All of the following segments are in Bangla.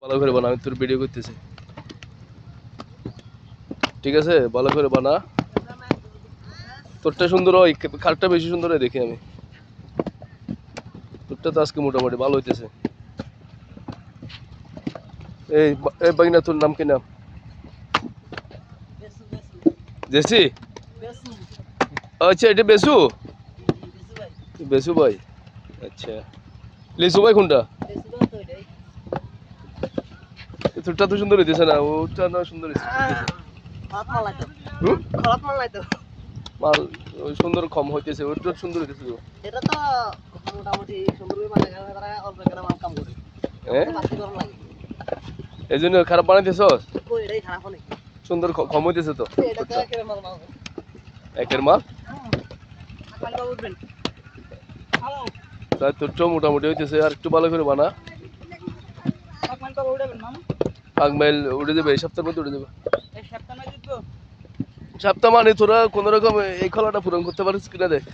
ভালো করে বানা, আমি তোর ভিডিও করতেছি। ঠিক আছে, ভালো করে বানা। তোরটা সুন্দর হয়, খাটটা বেশি সুন্দর হয় দেখি আমি। তোরটা তো আজকে মোটামুটি ভালো হইতেছে। এই বাগিনা, তোর নাম কি নাম? জেসি? আচ্ছা, এটা বেসু? বেসু ভাই, আচ্ছা। লিসু ভাই কোনটা? তোরটা তো সুন্দর হইতেছে না, ওটা না সুন্দর হইতেছে। মাল ওই সুন্দর কম হইতেছে, ওটা সুন্দর হইতেছে তো। এটা তো মোটামুটি সুন্দরই মানে তারা অল্প করে মাল কাম করে। হ্যাঁ, বাকি গরম লাগে। এই জন্য খারাপ বানাইতেছ? কই এটাই খারাপ অনেক। সুন্দর কম হইতেছে তো। এটা তো একের মাল মাল। একের মাল? কাল বাবু উঠবেন। হ্যালো। তাই তোরটাও মোটামুটি হইতেছে, আর একটু ভালো করে বানা। কাল বাবু উঠবেন মামু। আগমাইল উঠে যাবে, এই সপ্তাহের মধ্যে উঠে যাবে। এই সপ্তাহে নাই জিতবো। সপ্তাহ মানে তোরা কোন রকম এই খোলাটা পূরণ করতে পারিস কিনা দেখ,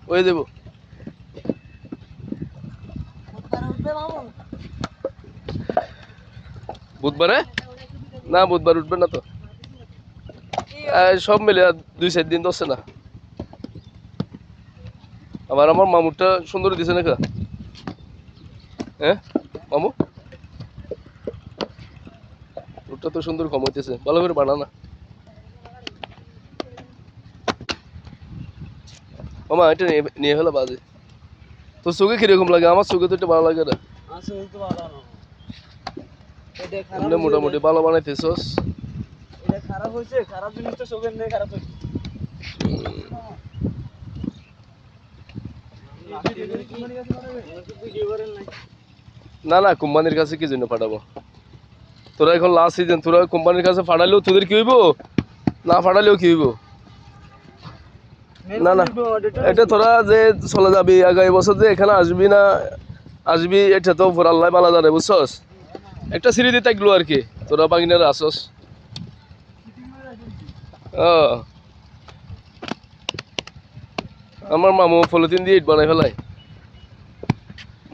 হয়ে যাবো। বুধবার উঠবে মামু। বুধবারে? না, বুধবার উঠবে না তো। সব মিলে আর 2-4 দিন ধরছে না। আমার মামুরটা সুন্দর দিছে না কা? হ্যাঁ মামু, ওটা তো সুন্দর কম হইতেছে, ভালো করে বানা না মামা। এটা নিয়ে ফেলা বাজে। তোর চোখে কিরকম লাগে? আমার চোখে তো এটা ভালো লাগে না। আসলে তো ভালো না। এটা খারাপ এমনি মোটামুটি ভালো বানাইতেছস। এটা খারাপ হইছে, খারাপ জিনিস তো সবের নেই খারাপ হইছে। না না, কোম্পানির কাছে কি জন্য পাঠাবো? তোরা এখন লাস্ট সিজন, তোরা কোম্পানির কাছে পাঠালেও তোদের কি হইব, না পাঠালেও কি হইব? না না, এটা তোরা যে চলে যাবি আগামী বছর, যে এখানে আসবি না আসবি, এটা তো উপর আল্লাহ বালা জানে, বুঝছস? একটা সিঁড়ি দিয়ে থাকলো আর কি, তোরা বাগিনার আসস। আমার মামু পলিথিন দিয়ে ইট বানাই ফেলাই।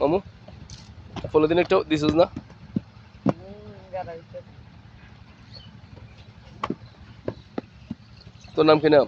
মামু, পলিথিন একটা দিছিস না? তোর নাম কি নাম?